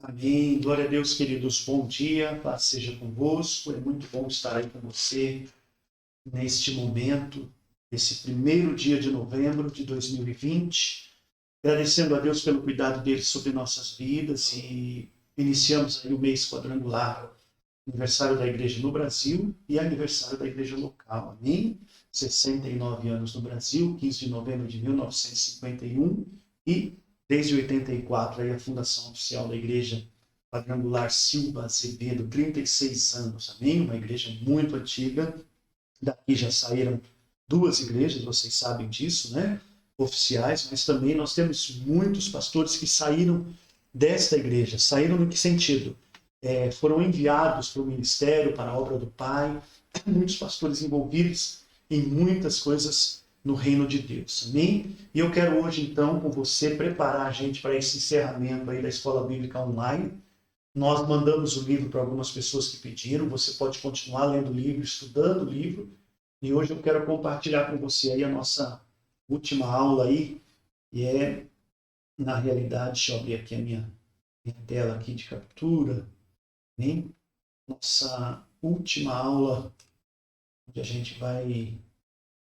Amém. Glória a Deus, queridos. Bom dia, paz seja convosco. É muito bom estar aí com você neste momento, esse primeiro dia de novembro de 2020. Agradecendo a Deus pelo cuidado dele sobre nossas vidas e iniciamos aí o mês quadrangular, aniversário da igreja no Brasil e aniversário da igreja local. Amém? 69 anos no Brasil, 15 de novembro de 1951 e desde 84 aí a fundação oficial da igreja quadrangular Silva Azevedo, 36 anos. Amém? Uma igreja muito antiga. Daqui já saíram duas igrejas, vocês sabem disso, né? Oficiais, mas também nós temos muitos pastores que saíram desta igreja. Saíram no que sentido? Foram enviados para o ministério, para a obra do Pai, muitos pastores envolvidos em muitas coisas no reino de Deus. Amém? E eu quero hoje, então, com você, preparar a gente para esse encerramento aí da Escola Bíblica Online. Nós mandamos o livro para algumas pessoas que pediram, você pode continuar lendo o livro, estudando o livro, e hoje eu quero compartilhar com você aí a nossa última aula aí, e na realidade, deixa eu abrir aqui a minha tela aqui de captura, hein? Nossa última aula, onde a gente vai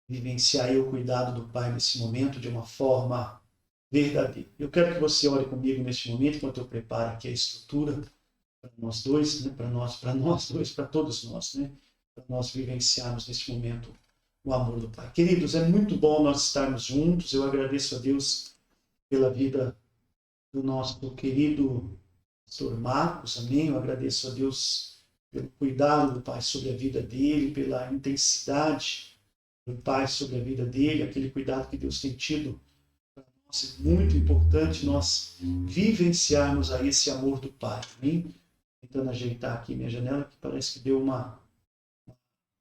vivenciar aí o cuidado do Pai nesse momento de uma forma verdadeira. Eu quero que você ore comigo neste momento, enquanto eu preparo aqui a estrutura para nós dois, né? Para todos nós, né? Para nós vivenciarmos neste momento o amor do Pai. Queridos, é muito bom nós estarmos juntos. Eu agradeço a Deus pela vida do nosso querido pastor Marcos, amém? Eu agradeço a Deus pelo cuidado do Pai sobre a vida dele, pela intensidade do Pai sobre a vida dele, aquele cuidado que Deus tem tido para nós. É muito importante nós vivenciarmos aí esse amor do Pai, amém? Tentando ajeitar aqui minha janela, que parece que deu uma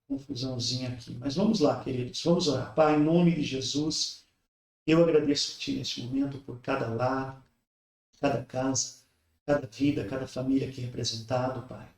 confusãozinha aqui. Mas vamos lá, queridos, vamos orar. Pai, em nome de Jesus, eu agradeço a Ti neste momento por cada lar, cada casa, cada vida, cada família aqui representada, Pai.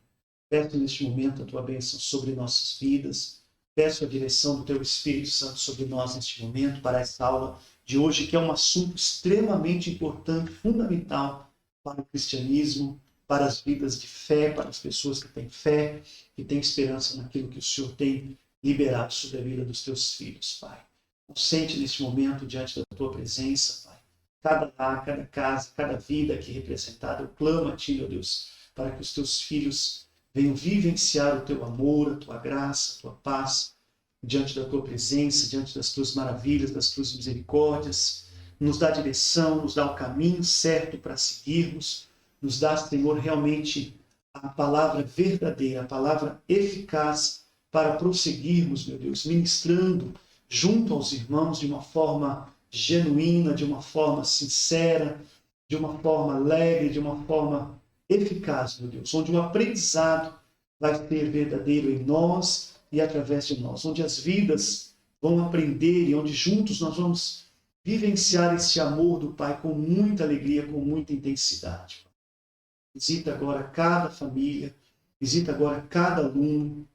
Peço neste momento a Tua bênção sobre nossas vidas. Peço a direção do Teu Espírito Santo sobre nós neste momento, para esta aula de hoje, que é um assunto extremamente importante, fundamental para o cristianismo, para as vidas de fé, para as pessoas que têm fé, que têm esperança naquilo que o Senhor tem liberado sobre a vida dos Teus filhos, Pai. Consente neste momento diante da Tua presença, Pai. Cada lar, cada casa, cada vida aqui representada, eu clamo a Ti, meu Deus, para que os Teus filhos venham vivenciar o Teu amor, a Tua graça, a Tua paz, diante da Tua presença, diante das Tuas maravilhas, das Tuas misericórdias. Nos dá direção, nos dá o caminho certo para seguirmos, nos dá, Senhor, realmente a palavra verdadeira, a palavra eficaz para prosseguirmos, meu Deus, ministrando junto aos irmãos de uma forma genuína, de uma forma sincera, de uma forma alegre, de uma forma eficaz, meu Deus, onde o aprendizado vai ser verdadeiro em nós e através de nós, onde as vidas vão aprender e onde juntos nós vamos vivenciar esse amor do Pai com muita alegria, com muita intensidade. Visita agora cada família, visita agora cada aluno,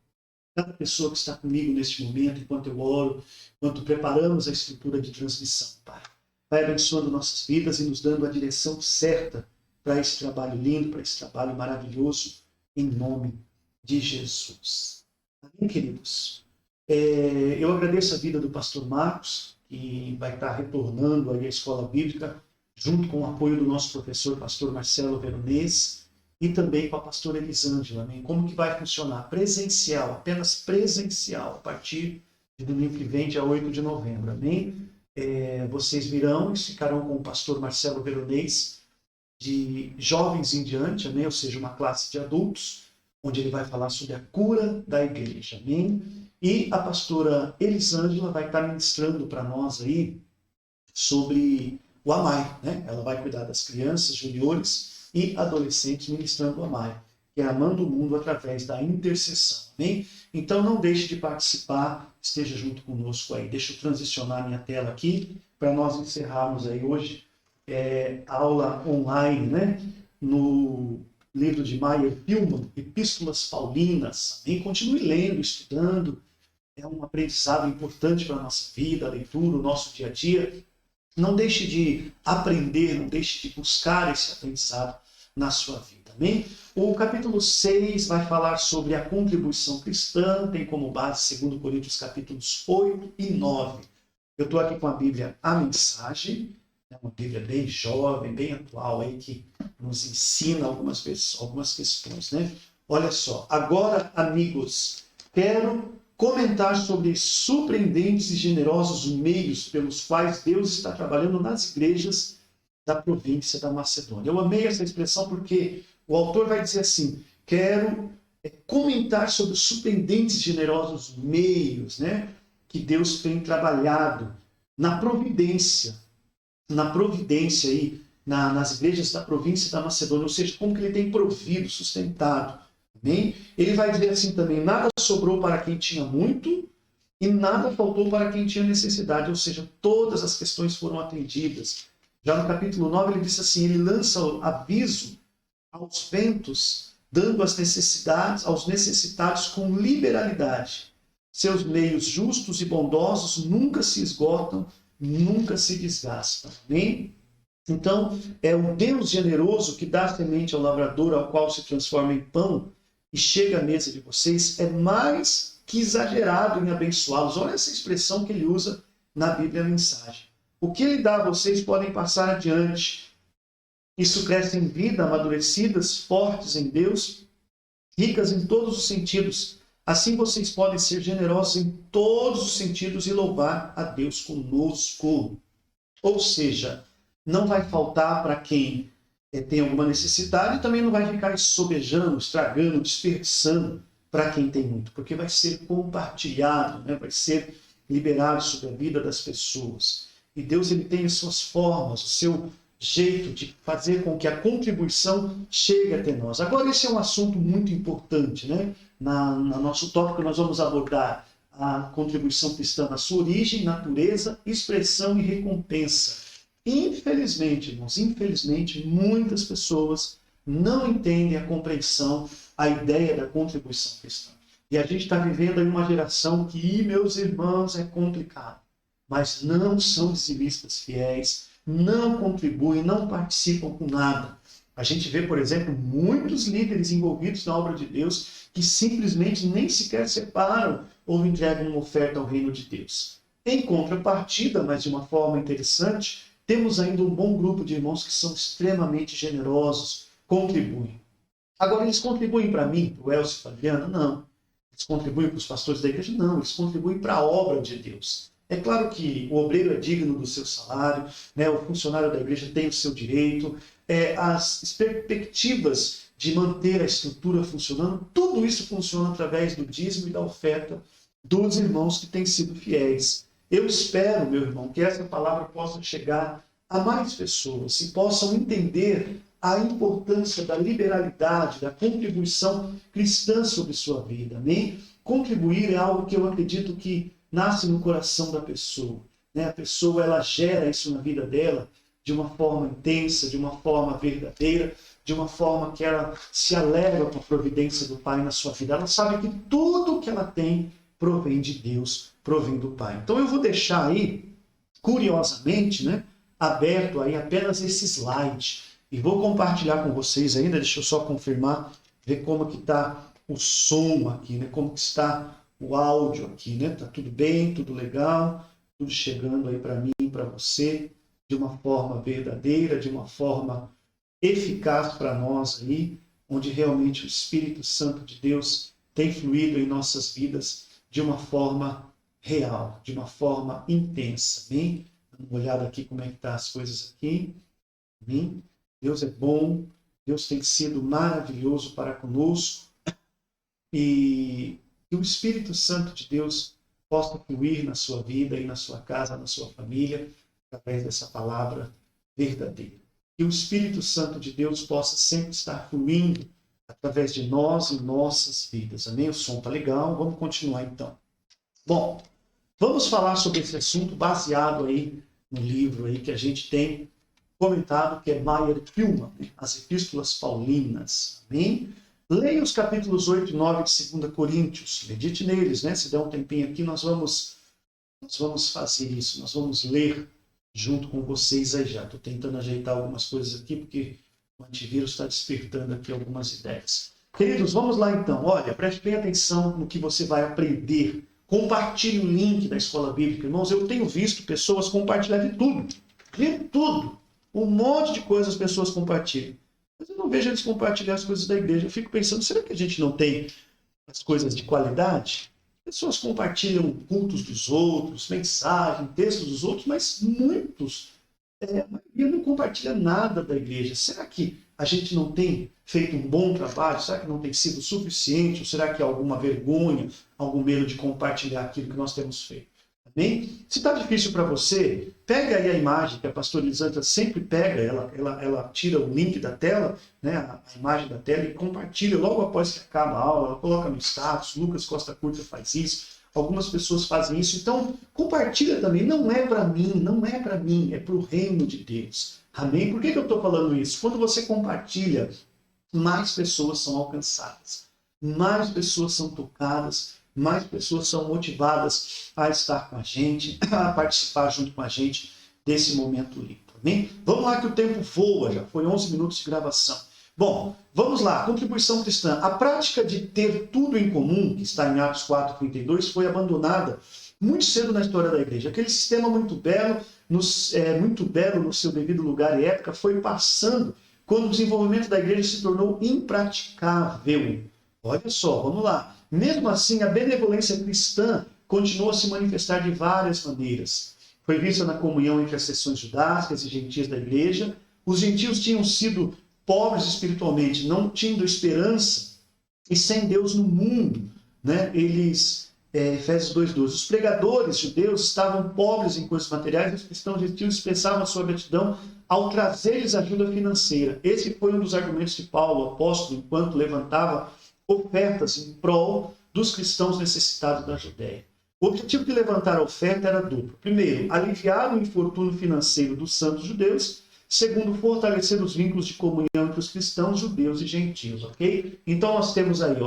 cada pessoa que está comigo neste momento, enquanto eu oro, enquanto preparamos a estrutura de transmissão, Pai. Vai abençoando nossas vidas e nos dando a direção certa para esse trabalho lindo, para esse trabalho maravilhoso, em nome de Jesus. Amém, queridos? Eu agradeço a vida do pastor Marcos, que vai estar retornando aí à Escola Bíblica, junto com o apoio do nosso professor, pastor Marcelo Veronese, e também com a pastora Elisângela. Amém? Como que vai funcionar? Presencial, apenas presencial, a partir de domingo que vem, dia 8 de novembro. Amém? Vocês virão e ficarão com o pastor Marcelo Veronese, de jovens em diante, amém? Ou seja, uma classe de adultos, onde ele vai falar sobre a cura da igreja. Amém? E a pastora Elisângela vai estar ministrando para nós aí sobre o AMAI, né? Ela vai cuidar das crianças, juniores e adolescentes, ministrando o AMAI, que é amando o mundo através da intercessão. Amém? Então não deixe de participar, esteja junto conosco aí. Deixa eu transicionar minha tela aqui para nós encerrarmos aí hoje a aula online, né? No livro de Meyer Hillman, Epístolas Paulinas. Amém? Continue lendo, estudando. É um aprendizado importante para a nossa vida, a leitura, o nosso dia a dia. Não deixe de aprender, não deixe de buscar esse aprendizado na sua vida. Amém? O capítulo 6 vai falar sobre a contribuição cristã, tem como base 2 Coríntios capítulos 8 e 9. Eu estou aqui com a Bíblia A Mensagem, uma Bíblia bem jovem, bem atual, aí, que nos ensina algumas questões. Né? Olha só, agora, amigos, quero comentar sobre surpreendentes e generosos meios pelos quais Deus está trabalhando nas igrejas da província da Macedônia. Eu amei essa expressão porque o autor vai dizer assim, quero comentar sobre os surpreendentes e generosos meios, né, que Deus tem trabalhado na providência aí, nas igrejas da província da Macedônia, ou seja, como que ele tem provido, sustentado. Amém? Ele vai dizer assim também, nada sobrou para quem tinha muito e nada faltou para quem tinha necessidade, ou seja, todas as questões foram atendidas. Já no capítulo 9 ele diz assim, ele lança o aviso aos ventos, dando as necessidades aos necessitados com liberalidade. Seus meios justos e bondosos nunca se esgotam, nunca se desgastam. Amém? Então, é o Deus generoso que dá semente ao lavrador, ao qual se transforma em pão, e chega à mesa de vocês, é mais que exagerado em abençoá-los. Olha essa expressão que ele usa na Bíblia Mensagem. O que ele dá a vocês podem passar adiante. Isso cresce em vida, amadurecidas, fortes em Deus, ricas em todos os sentidos. Assim vocês podem ser generosos em todos os sentidos e louvar a Deus conosco. Ou seja, não vai faltar para quem tem alguma necessidade e também não vai ficar sobejando, estragando, desperdiçando para quem tem muito, porque vai ser compartilhado, né? Vai ser liberado sobre a vida das pessoas. E Deus ele tem as suas formas, o seu jeito de fazer com que a contribuição chegue até nós. Agora, esse é um assunto muito importante, né? No nosso tópico, nós vamos abordar a contribuição cristã na sua origem, natureza, expressão e recompensa. Infelizmente, irmãos, muitas pessoas não entendem a compreensão, a ideia da contribuição cristã. E a gente está vivendo aí uma geração que, meus irmãos, é complicado. Mas não são dizimistas fiéis, não contribuem, não participam com nada. A gente vê, por exemplo, muitos líderes envolvidos na obra de Deus que simplesmente nem sequer separam ou entregam uma oferta ao reino de Deus. Em contrapartida, mas de uma forma interessante, temos ainda um bom grupo de irmãos que são extremamente generosos, contribuem. Agora, eles contribuem para mim, para o Elcio e para a Adriana? Não. Eles contribuem para os pastores da igreja? Não. Eles contribuem para a obra de Deus. É claro que o obreiro é digno do seu salário, né? O funcionário da igreja tem o seu direito, as perspectivas de manter a estrutura funcionando, tudo isso funciona através do dízimo e da oferta dos irmãos que têm sido fiéis. Eu espero, meu irmão, que essa palavra possa chegar a mais pessoas e possam entender a importância da liberalidade, da contribuição cristã sobre sua vida. Amém? Contribuir é algo que eu acredito que nasce no coração da pessoa. Né? A pessoa ela gera isso na vida dela de uma forma intensa, de uma forma verdadeira, de uma forma que ela se alegra com a providência do Pai na sua vida. Ela sabe que tudo que ela tem provém de Deus, provém do Pai. Então eu vou deixar aí, curiosamente, né, aberto aí apenas esse slide e vou compartilhar com vocês ainda, deixa eu só confirmar, ver como que está o som aqui, né, como que está o áudio aqui, né, tá tudo bem, tudo legal, tudo chegando aí para mim, para você, de uma forma verdadeira, de uma forma eficaz para nós aí, onde realmente o Espírito Santo de Deus tem fluído em nossas vidas de uma forma real, de uma forma intensa. Amém? Dando uma olhada aqui como é que estão as coisas aqui. Amém? Deus é bom, Deus tem sido maravilhoso para conosco e que o Espírito Santo de Deus possa fluir na sua vida e na sua casa, na sua família, através dessa palavra verdadeira. Que o Espírito Santo de Deus possa sempre estar fluindo através de nós e nossas vidas. Amém? O som está legal, vamos continuar então. Bom, vamos falar sobre esse assunto baseado aí no livro aí que a gente tem comentado, que é Meyer Pillman, As Epístolas Paulinas. Amém? Leia os capítulos 8 e 9 de 2 Coríntios, medite neles, né? Se der um tempinho aqui, nós vamos fazer isso, nós vamos ler junto com vocês aí já. Estou tentando ajeitar algumas coisas aqui, porque O antivírus está despertando aqui algumas ideias. Queridos, vamos lá então. Olha, preste bem atenção no que você vai aprender. Compartilhe o link da Escola Bíblica. Irmãos, eu tenho visto pessoas compartilhar de tudo. De tudo. Um monte de coisas as pessoas compartilham. Mas eu não vejo eles compartilhar as coisas da igreja. Eu fico pensando, será que a gente não tem as coisas de qualidade? Pessoas compartilham cultos dos outros, mensagens, textos dos outros, mas muitos, a maioria não compartilha nada da igreja. Será que a gente não tem feito um bom trabalho? Será que não tem sido suficiente? Ou será que há alguma vergonha, algum medo de compartilhar aquilo que nós temos feito? Amém? Se está difícil para você, pega aí a imagem que a pastora Elisângela sempre pega, ela tira o link da tela, né, a imagem da tela, e compartilha logo após que acaba a aula, ela coloca no status. Lucas Costa Curta faz isso, algumas pessoas fazem isso. Então, compartilha também. Não é para mim, é para o reino de Deus. Amém? Por que eu estou falando isso? Quando você compartilha, mais pessoas são alcançadas, mais pessoas são tocadas, mais pessoas são motivadas a estar com a gente, a participar junto com a gente desse momento lindo. Amém? Vamos lá que o tempo voa, já foi 11 minutos de gravação. Bom, vamos lá, contribuição cristã. A prática de ter tudo em comum, que está em Atos 4:32, foi abandonada muito cedo na história da igreja. Aquele sistema muito belo no seu devido lugar e época, foi passando quando o desenvolvimento da igreja se tornou impraticável. Olha só, vamos lá. Mesmo assim, a benevolência cristã continuou a se manifestar de várias maneiras. Foi vista na comunhão entre as seções judaicas e gentias da igreja. Os gentios tinham sido pobres espiritualmente, não tendo esperança e sem Deus no mundo, né? Efésios 2:12. Os pregadores judeus estavam pobres em coisas materiais e os cristãos gentios expressavam a sua gratidão ao trazer-lhes ajuda financeira. Esse foi um dos argumentos de Paulo, o apóstolo, enquanto levantava ofertas em prol dos cristãos necessitados da Judéia. O objetivo de levantar a oferta era duplo. Primeiro, aliviar o infortúnio financeiro dos santos judeus. Segundo, fortalecer os vínculos de comunhão entre os cristãos, judeus e gentios, ok? Então nós temos aí,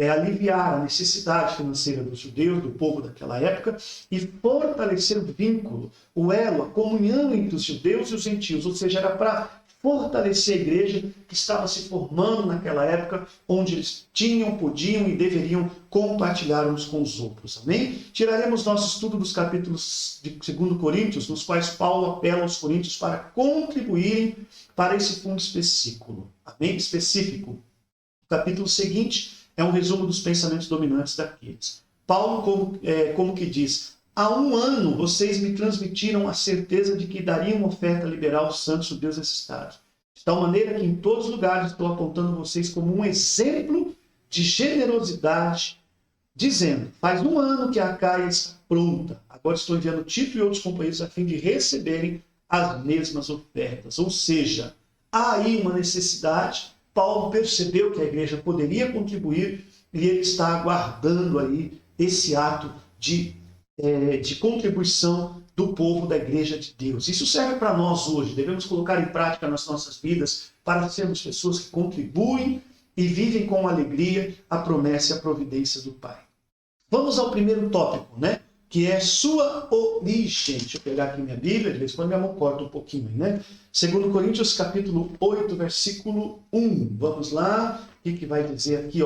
aliviar a necessidade financeira dos judeus, do povo daquela época, e fortalecer o vínculo, o elo, a comunhão entre os judeus e os gentios, ou seja, era para fortalecer a igreja que estava se formando naquela época, onde eles podiam e deveriam compartilhar uns com os outros. Amém? Tiraremos nosso estudo dos capítulos de 2 Coríntios, nos quais Paulo apela aos coríntios para contribuírem para esse fundo específico. Amém? Específico. O capítulo seguinte é um resumo dos pensamentos dominantes daqueles. Paulo, como que diz: há 1 ano vocês me transmitiram a certeza de que dariam uma oferta liberal aos santos judeus necessitados. De tal maneira que em todos os lugares estou apontando vocês como um exemplo de generosidade, dizendo: faz 1 ano que a Acaia está pronta. Agora estou enviando Tito e outros companheiros a fim de receberem as mesmas ofertas. Ou seja, há aí uma necessidade. Paulo percebeu que a igreja poderia contribuir e ele está aguardando aí esse ato de contribuição do povo da igreja de Deus. Isso serve para nós hoje. Devemos colocar em prática nas nossas vidas para sermos pessoas que contribuem e vivem com alegria a promessa e a providência do Pai. Vamos ao primeiro tópico, né? Que é sua origem. Deixa eu pegar aqui minha Bíblia, de vez em quando minha mão corta um pouquinho, né? 2 Coríntios, capítulo 8, versículo 1. Vamos lá, o que vai dizer aqui,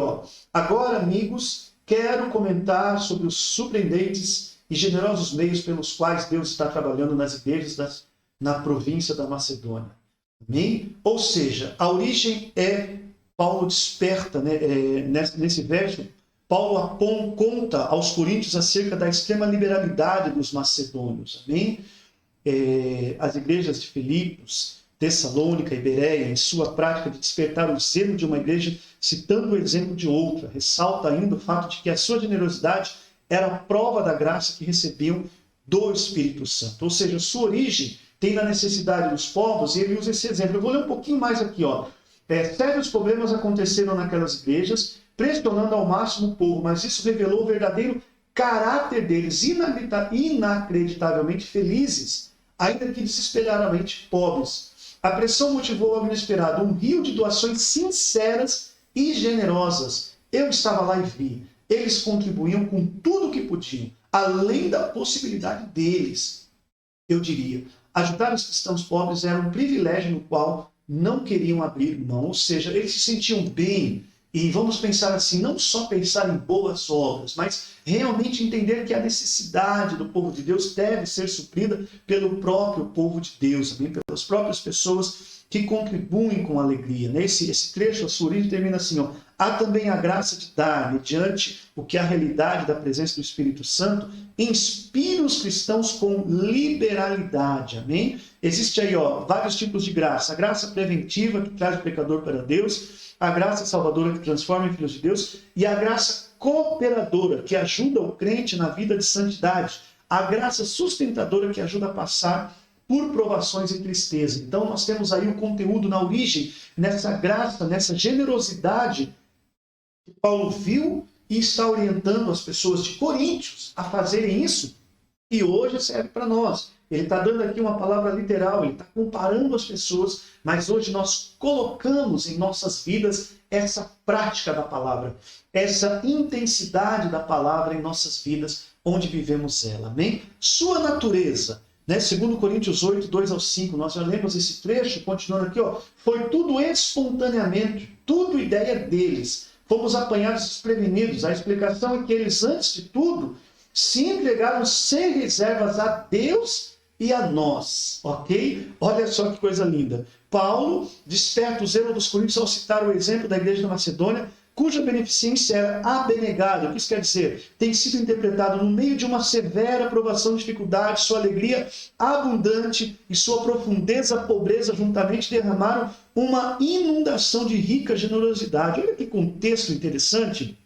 Agora, amigos, quero comentar sobre os surpreendentes e generosos meios pelos quais Deus está trabalhando nas igrejas na província da Macedônia. Amém? Ou seja, a origem Paulo desperta, né? Nesse verso, Paulo conta aos coríntios acerca da extrema liberalidade dos macedônios. Amém? As igrejas de Filipos, Tessalônica e Bereia, em sua prática de despertar o zelo de uma igreja, citando o exemplo de outra, ressalta ainda o fato de que a sua generosidade era a prova da graça que recebiam do Espírito Santo. Ou seja, sua origem tem na necessidade dos povos, e ele usa esse exemplo. Eu vou ler um pouquinho mais aqui. Sérios problemas aconteceram naquelas igrejas, pressionando ao máximo o povo, mas isso revelou o verdadeiro caráter deles, inacreditavelmente felizes, ainda que desesperadamente pobres. A pressão motivou algo inesperado, um rio de doações sinceras e generosas. Eu estava lá e vi. Eles contribuíam com tudo o que podiam, além da possibilidade deles. Eu diria, ajudar os cristãos pobres era um privilégio no qual não queriam abrir mão, ou seja, eles se sentiam bem. E vamos pensar assim, não só pensar em boas obras, mas realmente entender que a necessidade do povo de Deus deve ser suprida pelo próprio povo de Deus, também pelas próprias pessoas que contribuem com alegria. Esse trecho, a sua origem termina assim, ó, há também a graça de dar, mediante o que a realidade da presença do Espírito Santo inspira os cristãos com liberalidade, amém? Existe aí, ó, vários tipos de graça. A graça preventiva, que traz o pecador para Deus, a graça salvadora, que transforma em filhos de Deus, e a graça cooperadora, que ajuda o crente na vida de santidade, a graça sustentadora, que ajuda a passar por provações e tristeza. Então nós temos aí o conteúdo na origem, nessa graça, nessa generosidade que Paulo viu e está orientando as pessoas de Coríntios a fazerem isso, e hoje serve para nós. Ele está dando aqui uma palavra literal, ele está comparando as pessoas, mas hoje nós colocamos em nossas vidas essa prática da palavra, essa intensidade da palavra em nossas vidas, onde vivemos ela. Amém? Sua natureza, né? 2 Coríntios 8, 2 ao 5, nós já lemos esse trecho, continuando aqui, ó, foi tudo espontaneamente, tudo ideia deles. Fomos apanhados desprevenidos. A explicação é que eles, antes de tudo, se entregaram sem reservas a Deus e a nós, ok? Olha só que coisa linda. Paulo desperta o zelo dos coríntios ao citar o exemplo da igreja da Macedônia, cuja beneficência era abnegada. O que isso quer dizer? Tem sido interpretado no meio de uma severa provação, dificuldade, sua alegria abundante e sua profundeza pobreza juntamente derramaram uma inundação de rica generosidade. Olha que contexto interessante.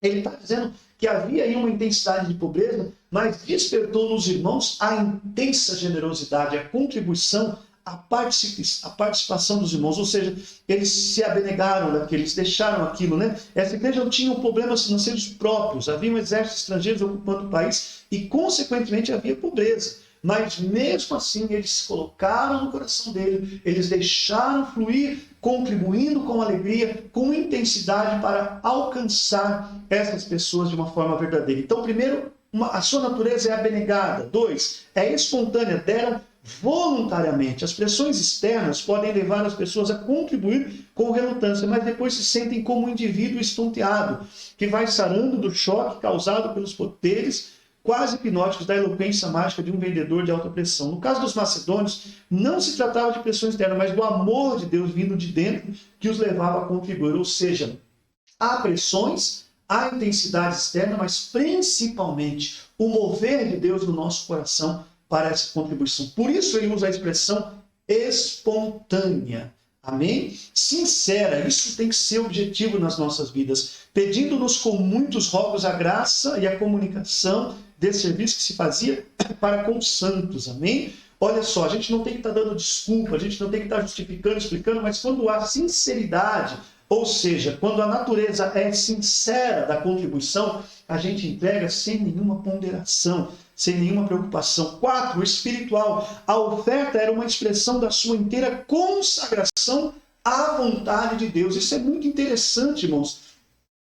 Ele está dizendo que havia aí uma intensidade de pobreza, mas despertou nos irmãos a intensa generosidade, a contribuição, a participação dos irmãos, ou seja, eles se abnegaram daquilo, eles deixaram aquilo, né? Essa igreja não tinha problemas financeiros próprios, havia um exército estrangeiro ocupando o país e, consequentemente, havia pobreza. Mas, mesmo assim, eles se colocaram no coração dele, eles deixaram fluir, contribuindo com alegria, com intensidade para alcançar essas pessoas de uma forma verdadeira. Então, primeiro, a sua natureza é abnegada. 2, é espontânea, deram voluntariamente. As pressões externas podem levar as pessoas a contribuir com relutância, mas depois se sentem como um indivíduo estonteado, que vai sarando do choque causado pelos poderes quase hipnóticos da eloquência mágica de um vendedor de alta pressão. No caso dos macedônios, não se tratava de pressão externa, mas do amor de Deus vindo de dentro que os levava a contribuir. Ou seja, há pressões, há intensidade externa, mas principalmente o mover de Deus no nosso coração para essa contribuição. Por isso ele usa a expressão espontânea. Amém? Sincera, isso tem que ser objetivo nas nossas vidas, pedindo-nos com muitos rogos a graça e a comunicação desse serviço que se fazia para com os santos. Amém? Olha só, a gente não tem que estar dando desculpa, a gente não tem que estar justificando, explicando, mas quando há sinceridade, ou seja, quando a natureza é sincera da contribuição, a gente entrega sem nenhuma ponderação, sem nenhuma preocupação. 4, o espiritual. A oferta era uma expressão da sua inteira consagração à vontade de Deus. Isso é muito interessante, irmãos.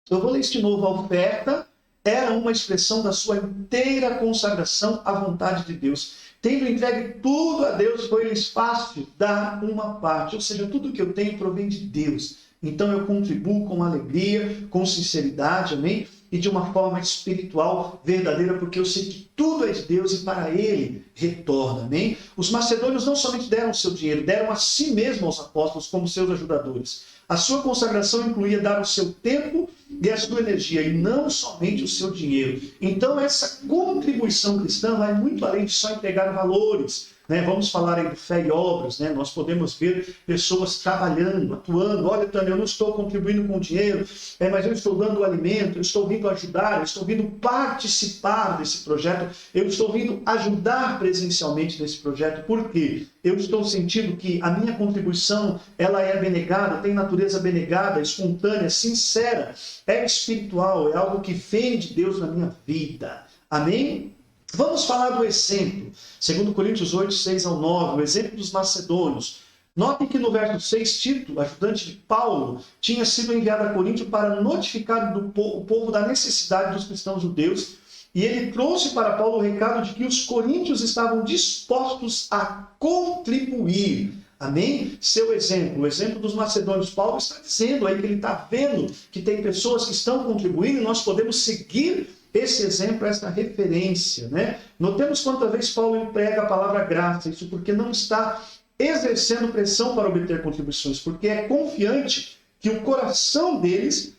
Eu vou ler isso de novo. A oferta era uma expressão da sua inteira consagração à vontade de Deus. Tendo entregue tudo a Deus, foi-lhes fácil dar uma parte. Ou seja, tudo que eu tenho provém de Deus. Então eu contribuo com alegria, com sinceridade, amém? E de uma forma espiritual verdadeira, porque eu sei que tudo é de Deus e para Ele retorna, amém? Os macedônios não somente deram o seu dinheiro, deram a si mesmos aos apóstolos como seus ajudadores. A sua consagração incluía dar o seu tempo e a sua energia, e não somente o seu dinheiro. Então essa contribuição cristã vai muito além de só entregar valores. Vamos falar aí do fé e obras, nós podemos ver pessoas trabalhando, atuando. Olha, Tânia, eu não estou contribuindo com dinheiro, mas eu estou dando o alimento, eu estou vindo ajudar, eu estou vindo participar desse projeto, eu estou vindo ajudar presencialmente nesse projeto. Por quê? Eu estou sentindo que a minha contribuição ela é abnegada, tem natureza abnegada, espontânea, sincera, é espiritual, é algo que vem de Deus na minha vida. Amém? Vamos falar do exemplo. 2 Coríntios 8, 6 ao 9, o exemplo dos macedônios. Notem que no verso 6, Tito, ajudante de Paulo, tinha sido enviado a Corinto para notificar o povo da necessidade dos cristãos judeus, e ele trouxe para Paulo o recado de que os coríntios estavam dispostos a contribuir. Amém? Seu exemplo, o exemplo dos macedônios. Paulo está dizendo aí que ele está vendo que tem pessoas que estão contribuindo e nós podemos seguir esse exemplo, essa referência, né? Notemos quantas vezes Paulo emprega a palavra graça, isso porque não está exercendo pressão para obter contribuições, porque é confiante que o coração deles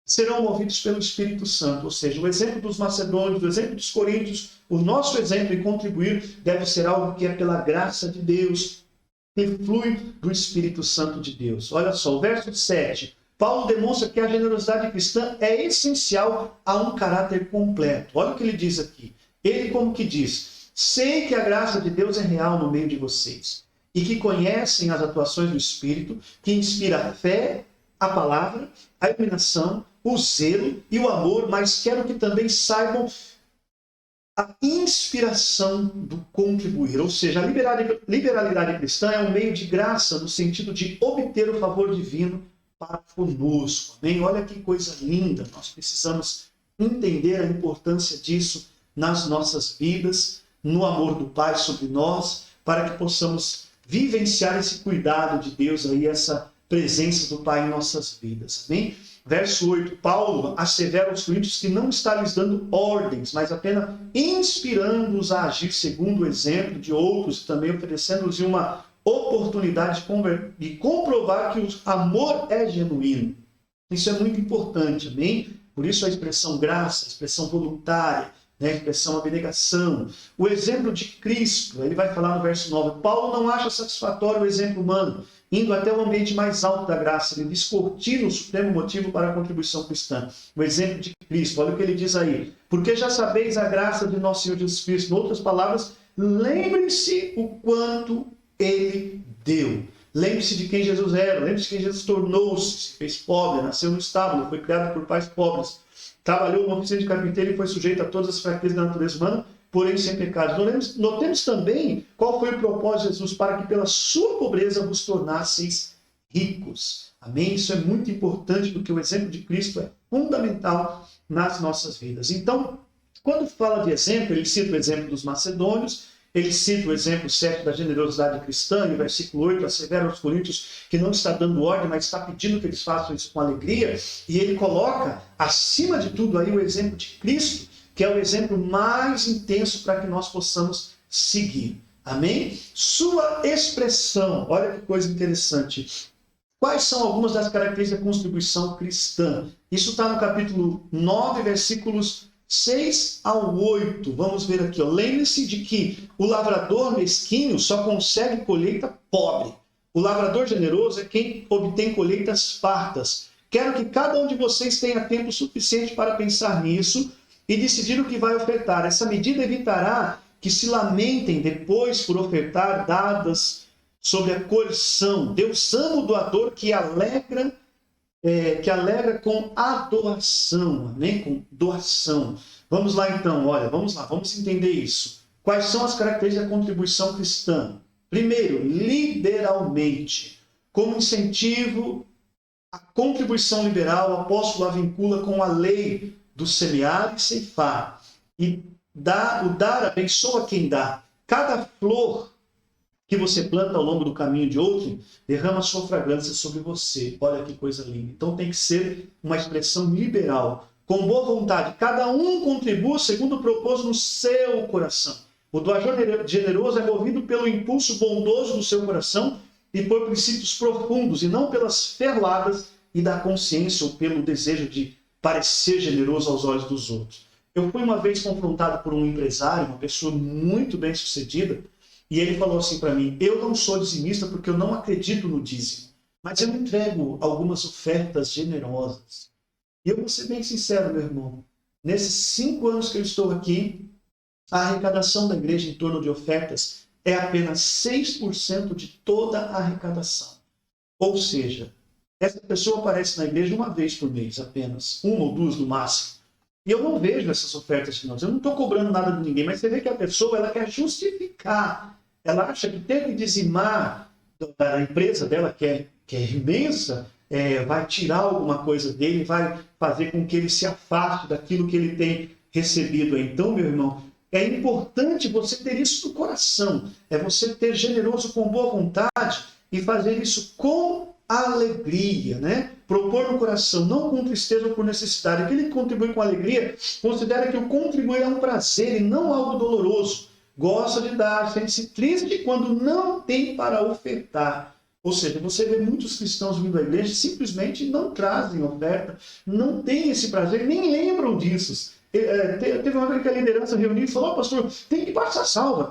serão movidos pelo Espírito Santo. Ou seja, o exemplo dos macedônios, o exemplo dos coríntios, o nosso exemplo em contribuir deve ser algo que é pela graça de Deus, que flui do Espírito Santo de Deus. Olha só, o verso 7. Paulo demonstra que a generosidade cristã é essencial a um caráter completo. Olha o que ele diz aqui. Ele como que diz: sei que a graça de Deus é real no meio de vocês e que conhecem as atuações do Espírito, que inspira a fé, a palavra, a iluminação, o zelo e o amor, mas quero que também saibam a inspiração do contribuir. Ou seja, a liberalidade cristã é um meio de graça no sentido de obter o favor divino para conosco. Amém? Olha que coisa linda. Nós precisamos entender a importância disso nas nossas vidas, no amor do Pai sobre nós, para que possamos vivenciar esse cuidado de Deus aí, essa presença do Pai em nossas vidas. Amém? Verso 8, Paulo assevera aos coríntios que não está lhes dando ordens, mas apenas inspirando-os a agir segundo o exemplo de outros, e também oferecendo-lhes uma oportunidade de comprovar que o amor é genuíno. Isso é muito importante, amém? Por isso a expressão graça, a expressão voluntária, né? A expressão abnegação. O exemplo de Cristo, ele vai falar no verso 9, Paulo não acha satisfatório o exemplo humano, indo até o ambiente mais alto da graça, ele descortina o supremo motivo para a contribuição cristã. O exemplo de Cristo, olha o que ele diz aí. Porque já sabeis a graça de nosso Senhor Jesus Cristo. Em outras palavras, lembrem-se o quanto ele deu. Lembre-se de quem Jesus era, lembre-se de quem Jesus tornou-se, se fez pobre, nasceu no estábulo, foi criado por pais pobres, trabalhou uma oficina de carpinteiro e foi sujeito a todas as fraquezas da natureza humana, porém sem pecado. Notemos também qual foi o propósito de Jesus, para que pela sua pobreza vos tornasseis ricos. Amém? Isso é muito importante, porque o exemplo de Cristo é fundamental nas nossas vidas. Então, quando fala de exemplo, ele cita o exemplo dos macedônios, ele cita o exemplo 7 da generosidade cristã, e o versículo 8 assevera aos coríntios que não está dando ordem, mas está pedindo que eles façam isso com alegria, e ele coloca, acima de tudo, aí o exemplo de Cristo, que é o exemplo mais intenso para que nós possamos seguir. Amém? Sua expressão, olha que coisa interessante. Quais são algumas das características da contribuição cristã? Isso está no capítulo 9, versículos 6 ao 8, vamos ver aqui. Lembre-se de que o lavrador mesquinho só consegue colheita pobre. O lavrador generoso é quem obtém colheitas fartas. Quero que cada um de vocês tenha tempo suficiente para pensar nisso e decidir o que vai ofertar. Essa medida evitará que se lamentem depois por ofertar dadas sobre a coerção. Deus ama o doador que alegra com a doação, amém? Com doação. Vamos lá então, olha, vamos entender isso. Quais são as características da contribuição cristã? Primeiro, liberalmente. Como incentivo à contribuição liberal, o apóstolo a vincula com a lei do semear e ceifar. E o dar abençoa quem dá. Cada flor que você planta ao longo do caminho de outro, derrama sua fragrância sobre você. Olha que coisa linda. Então tem que ser uma expressão liberal, com boa vontade. Cada um contribua segundo o propósito no seu coração. O doador generoso é movido pelo impulso bondoso do seu coração e por princípios profundos, e não pelas ferladas e da consciência ou pelo desejo de parecer generoso aos olhos dos outros. Eu fui uma vez confrontado por um empresário, uma pessoa muito bem sucedida, e ele falou assim para mim, eu não sou dizimista porque eu não acredito no dízimo, mas eu entrego algumas ofertas generosas. E eu vou ser bem sincero, meu irmão, nesses 5 anos que eu estou aqui, a arrecadação da igreja em torno de ofertas é apenas 6% de toda a arrecadação. Ou seja, essa pessoa aparece na igreja uma vez por mês apenas, 1 ou 2 no máximo. E eu não vejo essas ofertas finais. Eu não estou cobrando nada de ninguém, mas você vê que a pessoa ela quer justificar. Ela acha que ter que dizimar da empresa dela, que é imensa, vai tirar alguma coisa dele, vai fazer com que ele se afaste daquilo que ele tem recebido. Então, meu irmão, É importante você ter isso no coração. É você ter generoso com boa vontade e fazer isso com alegria, né? Propor no coração, não com tristeza ou por necessidade. Aquele que contribui com alegria, considera que o contribuir é um prazer e não algo doloroso. Gosta de dar, sente-se triste quando não tem para ofertar. Ou seja, você vê muitos cristãos vindo à igreja simplesmente não trazem oferta, não têm esse prazer, nem lembram disso. Teve uma vez que a liderança reuniu e falou: pastor, tem que passar salva,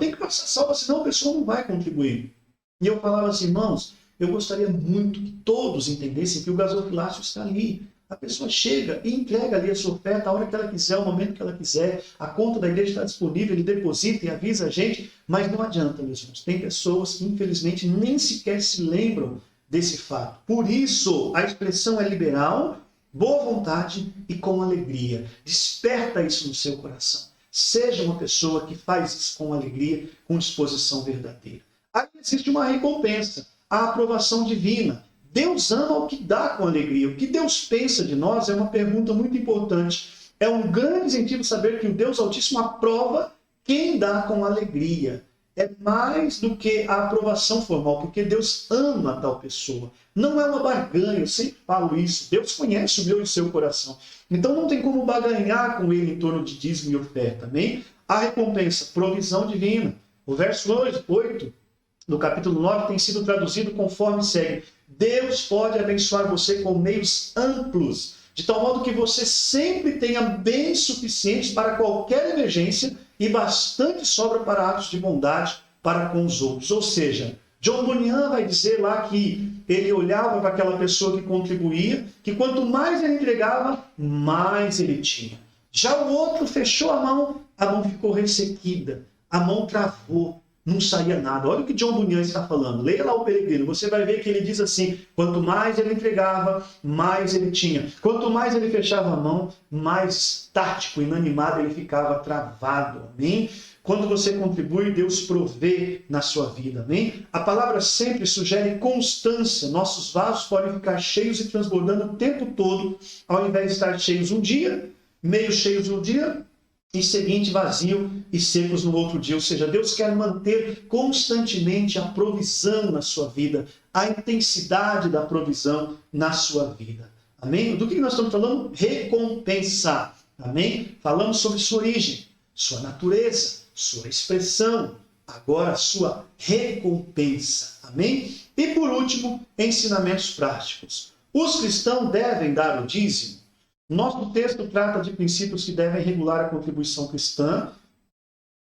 senão a pessoa não vai contribuir. E eu falava assim: irmãos, eu gostaria muito que todos entendessem que o gasofilácio está ali. A pessoa chega e entrega ali a sua oferta a hora que ela quiser, o momento que ela quiser. A conta da igreja está disponível, ele deposita e avisa a gente. Mas não adianta, meus irmãos. Tem pessoas que, infelizmente, nem sequer se lembram desse fato. Por isso, a expressão é liberal, boa vontade e com alegria. Desperta isso no seu coração. Seja uma pessoa que faz isso com alegria, com disposição verdadeira. Aí existe uma recompensa, a aprovação divina. Deus ama o que dá com alegria. O que Deus pensa de nós é uma pergunta muito importante. É um grande incentivo saber que o Deus Altíssimo aprova quem dá com alegria. É mais do que a aprovação formal, porque Deus ama tal pessoa. Não é uma barganha, eu sempre falo isso. Deus conhece o meu e o seu coração. Então não tem como barganhar com ele em torno de dízimo e oferta. Amém? A recompensa, provisão divina. O verso 8 do capítulo 9 tem sido traduzido conforme segue: Deus pode abençoar você com meios amplos, de tal modo que você sempre tenha bens suficientes para qualquer emergência e bastante sobra para atos de bondade para com os outros. Ou seja, John Bunyan vai dizer lá que ele olhava para aquela pessoa que contribuía, que quanto mais ele entregava, mais ele tinha. Já o outro fechou a mão ficou ressequida, a mão travou. Não saía nada. Olha o que John Bunyan está falando. Leia lá o Peregrino. Você vai ver que ele diz assim: quanto mais ele entregava, mais ele tinha. Quanto mais ele fechava a mão, mais estático, inanimado ele ficava, travado. Amém? Quando você contribui, Deus provê na sua vida. Amém? A palavra sempre sugere constância. Nossos vasos podem ficar cheios e transbordando o tempo todo, ao invés de estar cheios um dia, meio cheios um dia, e seguinte vazio e secos no outro dia. Ou seja, Deus quer manter constantemente a provisão na sua vida, a intensidade da provisão na sua vida. Amém? Do que nós estamos falando? Recompensa. Amém? Falamos sobre sua origem, sua natureza, sua expressão, agora sua recompensa. Amém? E por último, ensinamentos práticos. Os cristãos devem dar o dízimo? Nosso texto trata de princípios que devem regular a contribuição cristã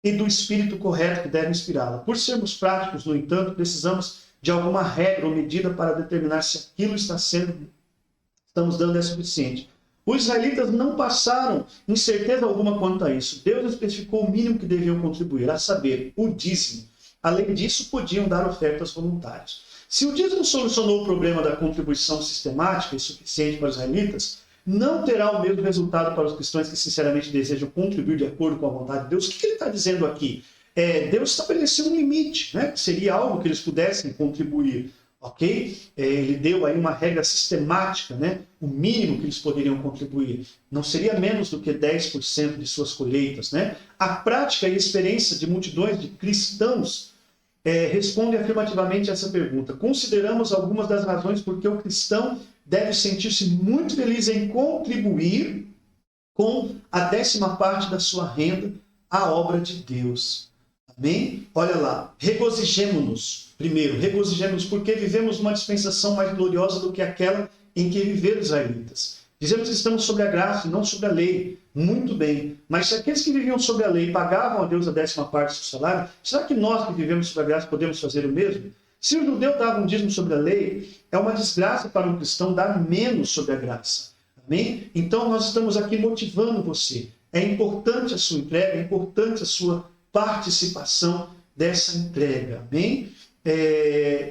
e do espírito correto que deve inspirá-la. Por sermos práticos, no entanto, precisamos de alguma regra ou medida para determinar se aquilo estamos dando é suficiente. Os israelitas não passaram incerteza alguma quanto a isso. Deus especificou o mínimo que deviam contribuir, a saber, o dízimo. Além disso, podiam dar ofertas voluntárias. Se o dízimo solucionou o problema da contribuição sistemática e suficiente para os israelitas, não terá o mesmo resultado para os cristãos que sinceramente desejam contribuir de acordo com a vontade de Deus. O que ele está dizendo aqui? Deus estabeleceu um limite, né? Seria algo que eles pudessem contribuir, ok? Ele deu aí uma regra sistemática, né? O mínimo que eles poderiam contribuir. Não seria menos do que 10% de suas colheitas, né? A prática e a experiência de multidões de cristãos respondem afirmativamente a essa pergunta. Consideramos algumas das razões por que o cristão deve sentir-se muito feliz em contribuir com a 10ª parte da sua renda à obra de Deus. Amém? Olha lá, regozijemo-nos. Primeiro, regozijemo-nos porque vivemos uma dispensação mais gloriosa do que aquela em que viveram os israelitas. Dizemos que estamos sob a graça e não sob a lei. Muito bem. Mas se aqueles que viviam sob a lei pagavam a Deus a 10ª parte do seu salário, será que nós que vivemos sob a graça podemos fazer o mesmo? Se o judeu dava um dízimo sobre a lei, é uma desgraça para um cristão dar menos sobre a graça. Amém? Então nós estamos aqui motivando você. É importante a sua entrega, é importante a sua participação dessa entrega. Amém?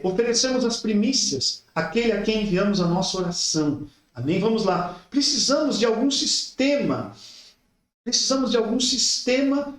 Oferecemos as primícias àquele a quem enviamos a nossa oração. Amém? Vamos lá. Precisamos de algum sistema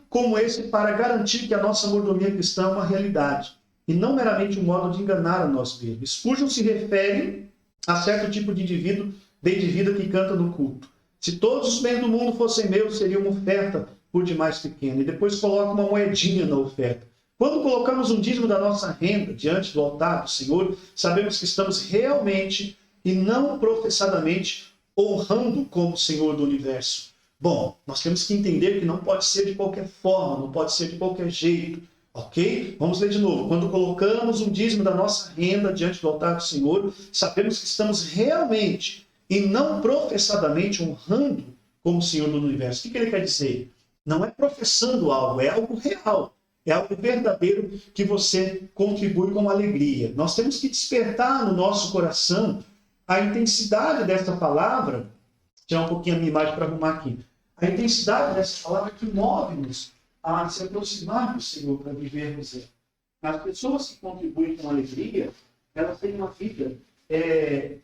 como esse para garantir que a nossa mordomia cristã é uma realidade e não meramente um modo de enganar a nós mesmos. Spurgeon se refere a certo tipo de indivíduo bem de vida que canta no culto. Se todos os bens do mundo fossem meus, seria uma oferta por demais pequeno. E depois coloca uma moedinha na oferta. Quando colocamos um dízimo da nossa renda diante do altar do Senhor, sabemos que estamos realmente e não professadamente honrando como Senhor do universo. Bom, nós temos que entender que não pode ser de qualquer forma, não pode ser de qualquer jeito, ok? Vamos ler de novo. Quando colocamos um dízimo da nossa renda diante do altar do Senhor, sabemos que estamos realmente e não professadamente honrando como Senhor do universo. O que ele quer dizer? Não é professando algo, é algo real. É algo verdadeiro que você contribui com alegria. Nós temos que despertar no nosso coração a intensidade dessa palavra. Tirar um pouquinho a minha imagem para arrumar aqui. A intensidade dessa palavra que move-nos a se aproximar do Senhor para vivermos ela. As pessoas que contribuem com alegria, elas têm uma vida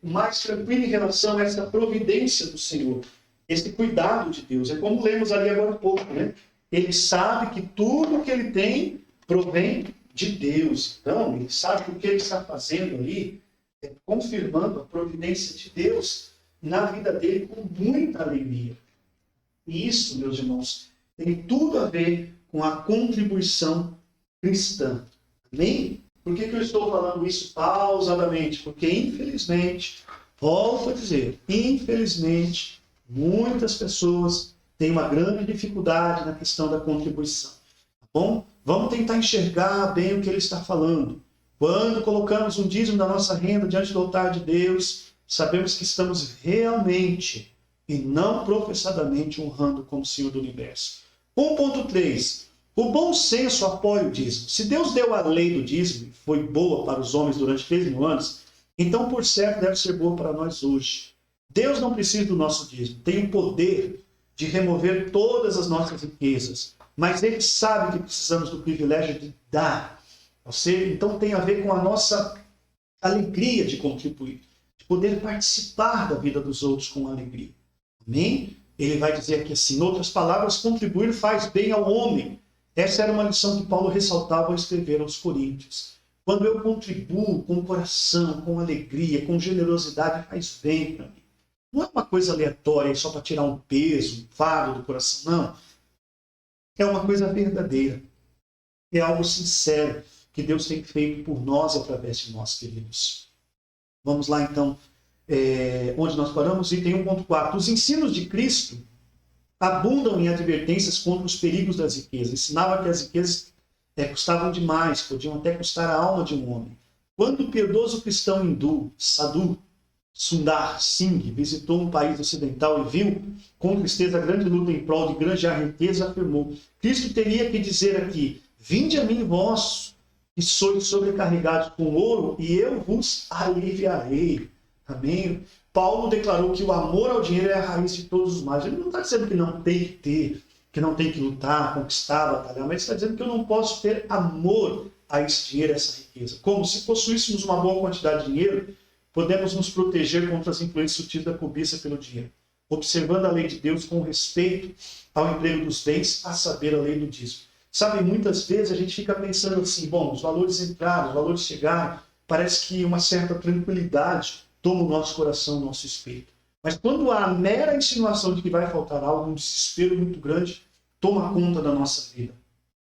mais tranquila em relação a essa providência do Senhor, esse cuidado de Deus. É como lemos ali agora há pouco, né? Ele sabe que tudo que ele tem provém de Deus. Então, ele sabe que o que ele está fazendo ali é confirmando a providência de Deus na vida dele com muita alegria. E isso, meus irmãos, tem tudo a ver com a contribuição cristã. Amém? Por que eu estou falando isso pausadamente? Porque, infelizmente, volto a dizer, infelizmente, muitas pessoas têm uma grande dificuldade na questão da contribuição. Tá bom? Vamos tentar enxergar bem o que ele está falando. Quando colocamos um dízimo da nossa renda diante do altar de Deus, sabemos que estamos realmente e não professadamente honrando como Senhor do universo. 1.3. O bom senso apoia o dízimo. Se Deus deu a lei do dízimo e foi boa para os homens durante 3.000 anos, então, por certo, deve ser boa para nós hoje. Deus não precisa do nosso dízimo. Tem o poder de remover todas as nossas riquezas. Mas Ele sabe que precisamos do privilégio de dar. Então tem a ver com a nossa alegria de contribuir, de poder participar da vida dos outros com alegria. Amém? Ele vai dizer aqui assim, em outras palavras, contribuir faz bem ao homem. Essa era uma lição que Paulo ressaltava ao escrever aos Coríntios. Quando eu contribuo com o coração, com alegria, com generosidade, faz bem para mim. Não é uma coisa aleatória só para tirar um peso, um fardo do coração, não. É uma coisa verdadeira. É algo sincero que Deus tem feito por nós e através de nós, queridos. Vamos lá, então, onde nós paramos, item 1.4. Os ensinos de Cristo abundam em advertências contra os perigos das riquezas. Ensinava que as riquezas custavam demais, podiam até custar a alma de um homem. Quando o piedoso cristão hindu, Sadhu Sundar Singh, visitou um país ocidental e viu com tristeza a grande luta em prol de granjear riqueza, afirmou: Cristo teria que dizer aqui: vinde a mim vós, que sois sobrecarregados com ouro, e eu vos aliviarei. Amém? Paulo declarou que o amor ao dinheiro é a raiz de todos os males. Ele não está dizendo que não tem que ter, que não tem que lutar, conquistar, batalhar, mas está dizendo que eu não posso ter amor a esse dinheiro, a essa riqueza. Como se possuíssemos uma boa quantidade de dinheiro, podemos nos proteger contra as influências sutis da cobiça pelo dinheiro, observando a lei de Deus com respeito ao emprego dos bens, a saber, a lei do dízimo. Sabe, muitas vezes a gente fica pensando assim, bom, os valores entraram, os valores chegaram, parece que uma certa tranquilidade toma o nosso coração, o nosso espírito. Mas quando há a mera insinuação de que vai faltar algo, um desespero muito grande toma conta da nossa vida.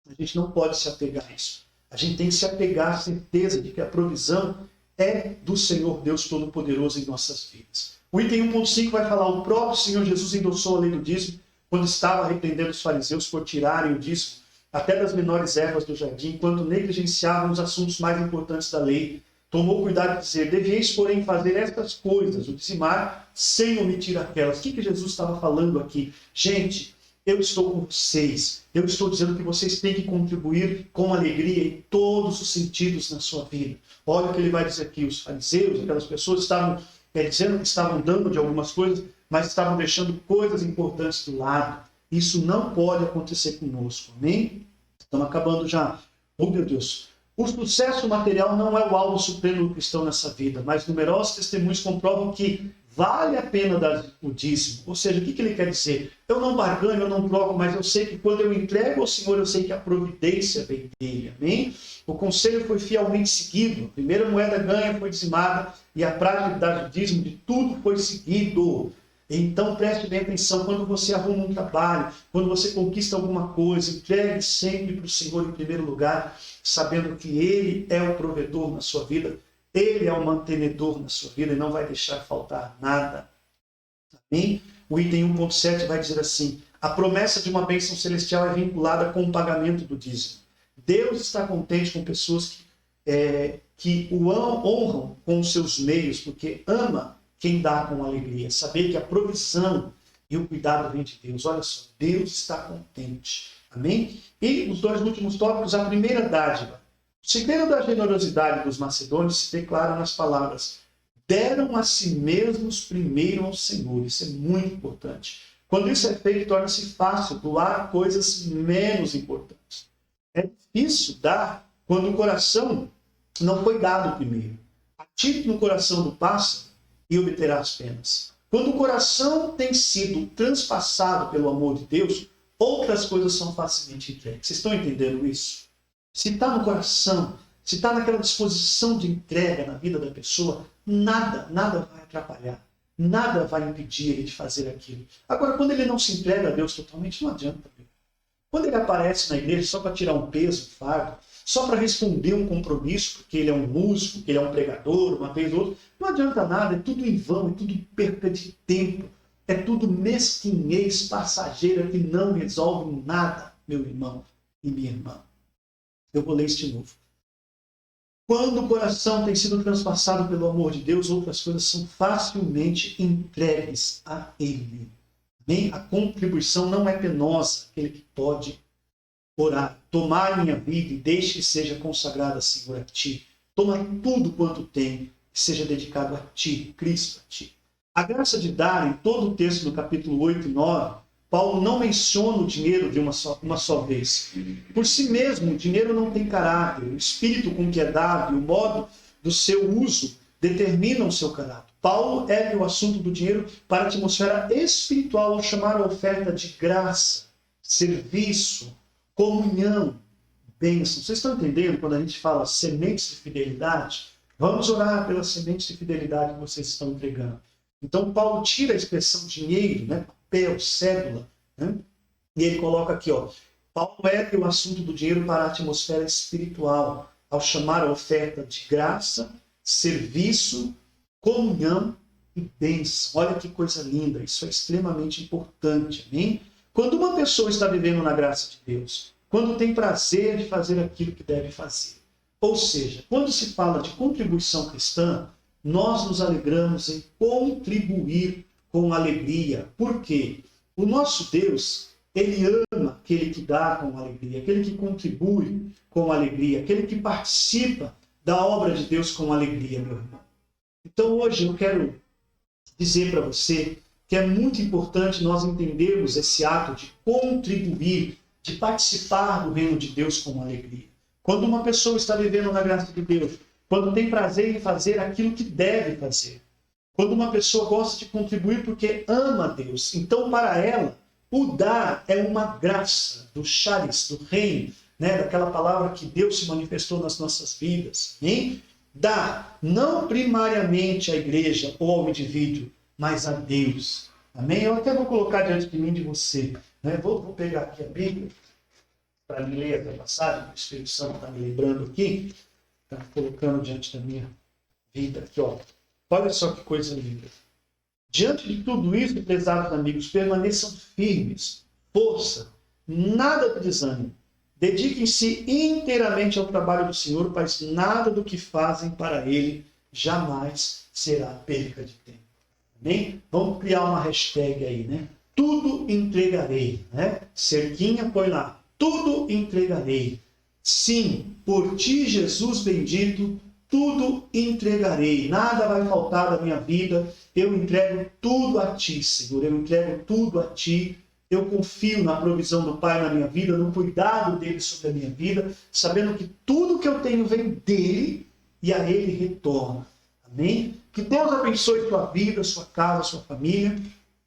A gente não pode se apegar a isso. A gente tem que se apegar à certeza de que a provisão é do Senhor Deus Todo-Poderoso em nossas vidas. O item 1.5 vai falar: o próprio Senhor Jesus endossou a lei do dízimo quando estava repreendendo os fariseus por tirarem o dízimo até das menores ervas do jardim, enquanto negligenciavam os assuntos mais importantes da lei. Tomou cuidado de dizer: deveis, porém, fazer estas coisas, o dizimar, sem omitir aquelas. O que Jesus estava falando aqui? Gente, eu estou com vocês. Eu estou dizendo que vocês têm que contribuir com alegria em todos os sentidos na sua vida. Olha o que ele vai dizer aqui. Os fariseus, aquelas pessoas estavam dizendo que estavam dando de algumas coisas, mas estavam deixando coisas importantes do lado. Isso não pode acontecer conosco. Amém? Estamos acabando já. Oh, meu Deus. O sucesso material não é o alvo supremo do cristão nessa vida, mas numerosos testemunhos comprovam que vale a pena dar o dízimo. Ou seja, o que ele quer dizer? Eu não barganho, eu não troco, mas eu sei que quando eu entrego ao Senhor, eu sei que a providência vem dele. Amém? O conselho foi fielmente seguido. A primeira moeda ganha foi dizimada e a prática de dar o dízimo de tudo foi seguido. Então preste bem atenção, quando você arruma um trabalho, quando você conquista alguma coisa, entregue sempre para o Senhor em primeiro lugar, sabendo que Ele é o provedor na sua vida, Ele é o mantenedor na sua vida e não vai deixar faltar nada. Amém? O item 1.7 vai dizer assim: a promessa de uma bênção celestial é vinculada com o pagamento do dízimo. Deus está contente com pessoas que o honram com os seus meios, porque ama quem dá com alegria. Saber que a provisão e o cuidado vem de Deus. Olha só, Deus está contente. Amém? E os dois últimos tópicos, a primeira dádiva. O segredo da generosidade dos macedônios se declara nas palavras: deram a si mesmos primeiro ao Senhor. Isso é muito importante. Quando isso é feito, torna-se fácil doar coisas menos importantes. É difícil dar quando o coração não foi dado primeiro. Atire no coração do pássaro e obterá as penas. Quando o coração tem sido transpassado pelo amor de Deus, outras coisas são facilmente entregues. Vocês estão entendendo isso? Se está no coração, se está naquela disposição de entrega na vida da pessoa, nada vai atrapalhar. Nada vai impedir ele de fazer aquilo. Agora, quando ele não se entrega a Deus totalmente, não adianta. Quando ele aparece na igreja só para tirar um peso, um fardo, só para responder um compromisso, porque ele é um músico, que ele é um pregador, uma vez ou outra, não adianta nada, é tudo em vão, é tudo perca de tempo, é tudo mesquinhez passageira que não resolve nada, meu irmão e minha irmã. Eu vou ler isso de novo. Quando o coração tem sido transpassado pelo amor de Deus, outras coisas são facilmente entregues a Ele. Amém? A contribuição não é penosa, aquele que pode orar. Tomar minha vida e deixe que seja consagrada, Senhor, a Ti. Toma tudo quanto tem e seja dedicado a Ti, Cristo, a Ti. A graça de dar, em todo o texto do capítulo 8 e 9, Paulo não menciona o dinheiro de uma só vez. Por si mesmo, o dinheiro não tem caráter. O espírito com que é dado e o modo do seu uso determinam o seu caráter. Paulo ergue o assunto do dinheiro para a atmosfera espiritual ao chamar a oferta de graça, serviço, comunhão, bênção. Vocês estão entendendo quando a gente fala sementes de fidelidade? Vamos orar pelas sementes de fidelidade que vocês estão entregando. Então, Paulo tira a expressão dinheiro, né? Papel, cédula, né? E ele coloca aqui, ó, Paulo ergue o assunto do dinheiro para a atmosfera espiritual, ao chamar a oferta de graça, serviço, comunhão e bênção. Olha que coisa linda, isso é extremamente importante, amém? Quando uma pessoa está vivendo na graça de Deus, quando tem prazer de fazer aquilo que deve fazer, ou seja, quando se fala de contribuição cristã, nós nos alegramos em contribuir com alegria. Por quê? O nosso Deus, Ele ama aquele que dá com alegria, aquele que contribui com alegria, aquele que participa da obra de Deus com alegria, meu irmão. Então hoje eu quero dizer para você que é muito importante nós entendermos esse ato de contribuir, de participar do reino de Deus com alegria. Quando uma pessoa está vivendo na graça de Deus, quando tem prazer em fazer aquilo que deve fazer, quando uma pessoa gosta de contribuir porque ama a Deus, então para ela, o dar é uma graça do charis, do reino, né? Daquela palavra que Deus se manifestou nas nossas vidas. Hein? Dar não primariamente à igreja ou ao indivíduo, mas a Deus. Amém? Eu até vou colocar diante de mim de você. Né? Vou pegar aqui a Bíblia para me ler essa passagem, o Espírito Santo está me lembrando aqui, está colocando diante da minha vida aqui, ó. Olha só que coisa linda. Diante de tudo isso, prezados amigos, permaneçam firmes, força, nada de desânimo. Dediquem-se inteiramente ao trabalho do Senhor, pois nada do que fazem para Ele jamais será perca de tempo. Amém? Vamos criar uma hashtag aí, né? Tudo entregarei, né? Cerquinha, põe lá. Tudo entregarei. Sim, por ti, Jesus bendito, tudo entregarei. Nada vai faltar da minha vida. Eu entrego tudo a ti, Senhor. Eu entrego tudo a ti. Eu confio na provisão do Pai na minha vida, no cuidado dele sobre a minha vida, sabendo que tudo que eu tenho vem dele e a ele retorna. Amém? Que Deus abençoe sua vida, sua casa, sua família.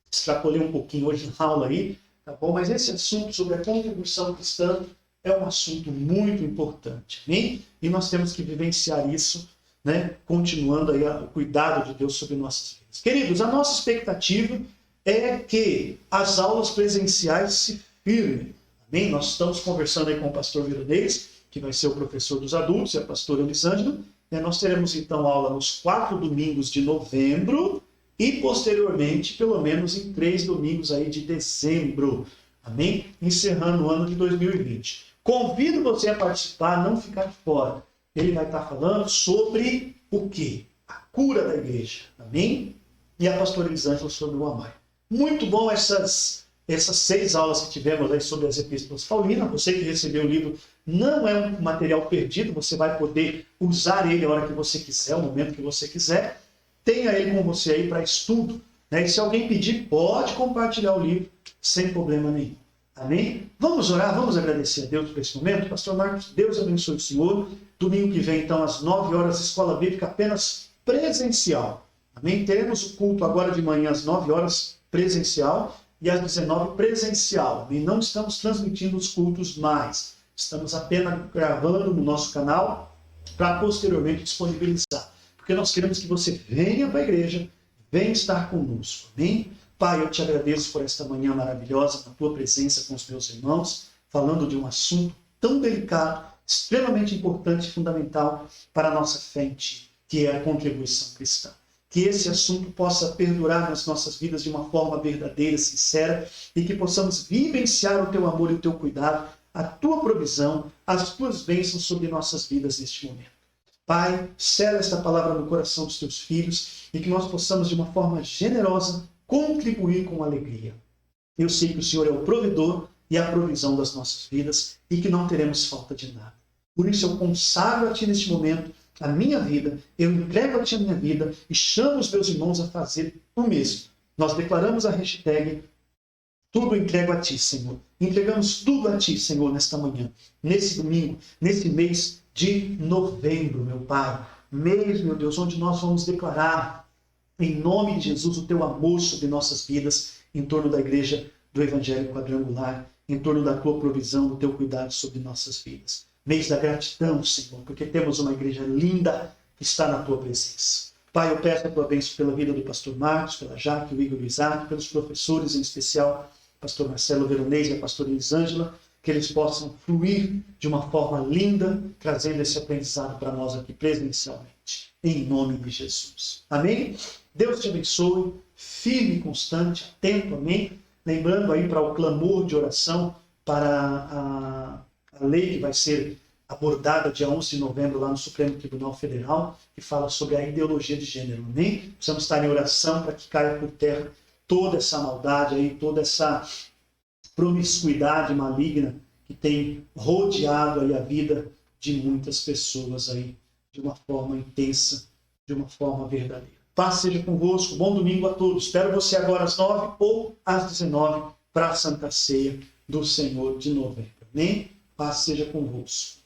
Extrapolei um pouquinho hoje na aula aí, tá bom? Mas esse assunto sobre a contribuição cristã é um assunto muito importante. Amém? E nós temos que vivenciar isso, né? Continuando aí o cuidado de Deus sobre nossas vidas. Queridos, a nossa expectativa é que as aulas presenciais se firmem. Amém? Nós estamos conversando aí com o pastor Veronês, que vai ser o professor dos adultos, e a pastora Elisângela. Nós teremos então aula nos 4 domingos de novembro e posteriormente, pelo menos em 3 domingos aí de dezembro. Amém? Encerrando o ano de 2020. Convido você a participar, não ficar de fora. Ele vai estar falando sobre o quê? A cura da igreja. Amém? E a pastora Elisângela sobre o amar. Muito bom essas 6 aulas que tivemos aí sobre as epístolas paulinas. Você que recebeu o livro, não é um material perdido, você vai poder usar ele a hora que você quiser, o momento que você quiser. Tenha ele com você aí para estudo. E se alguém pedir, pode compartilhar o livro sem problema nenhum. Amém? Vamos orar, vamos agradecer a Deus por esse momento. Pastor Marcos, Deus abençoe o senhor. Domingo que vem, então, às 9 horas, Escola Bíblica apenas presencial. Amém? Teremos o culto agora de manhã às 9 horas presencial e às 19 presencial. E não estamos transmitindo os cultos mais. Estamos apenas gravando no nosso canal para posteriormente disponibilizar. Porque nós queremos que você venha para a igreja, venha estar conosco. Amém? Pai, eu te agradeço por esta manhã maravilhosa, na tua presença com os meus irmãos, falando de um assunto tão delicado, extremamente importante e fundamental para a nossa fé em ti, que é a contribuição cristã. Que esse assunto possa perdurar nas nossas vidas de uma forma verdadeira, sincera, e que possamos vivenciar o teu amor e o teu cuidado, a tua provisão, as tuas bênçãos sobre nossas vidas neste momento. Pai, sela esta palavra no coração dos teus filhos e que nós possamos, de uma forma generosa, contribuir com alegria. Eu sei que o Senhor é o provedor e a provisão das nossas vidas e que não teremos falta de nada. Por isso eu consagro a Ti neste momento a minha vida, eu entrego a Ti a minha vida e chamo os meus irmãos a fazer o mesmo. Nós declaramos a hashtag tudo entrego a Ti, Senhor. Entregamos tudo a Ti, Senhor, nesta manhã, nesse domingo, nesse mês de novembro, meu Pai. Mês, meu Deus, onde nós vamos declarar em nome de Jesus o Teu amor sobre nossas vidas, em torno da igreja do Evangelho Quadrangular, em torno da Tua provisão, do Teu cuidado sobre nossas vidas. Mês da gratidão, Senhor, porque temos uma igreja linda que está na Tua presença. Pai, eu peço a Tua bênção pela vida do pastor Marcos, pela Jaque, o Igor e o Isaac, pelos professores, em especial o pastor Marcelo Veronês e a pastora Elisângela, que eles possam fluir de uma forma linda, trazendo esse aprendizado para nós aqui presencialmente. Em nome de Jesus. Amém? Deus te abençoe, firme e constante, atento, amém? Lembrando aí para o clamor de oração para a lei que vai ser abordada dia 11 de novembro lá no Supremo Tribunal Federal, que fala sobre a ideologia de gênero, amém? Precisamos estar em oração para que caia por terra toda essa maldade aí, toda essa promiscuidade maligna que tem rodeado aí a vida de muitas pessoas aí, de uma forma intensa, de uma forma verdadeira. Paz seja convosco, bom domingo a todos. Espero você agora às 9 ou às 19 para a Santa Ceia do Senhor de novembro. Amém? Paz seja convosco.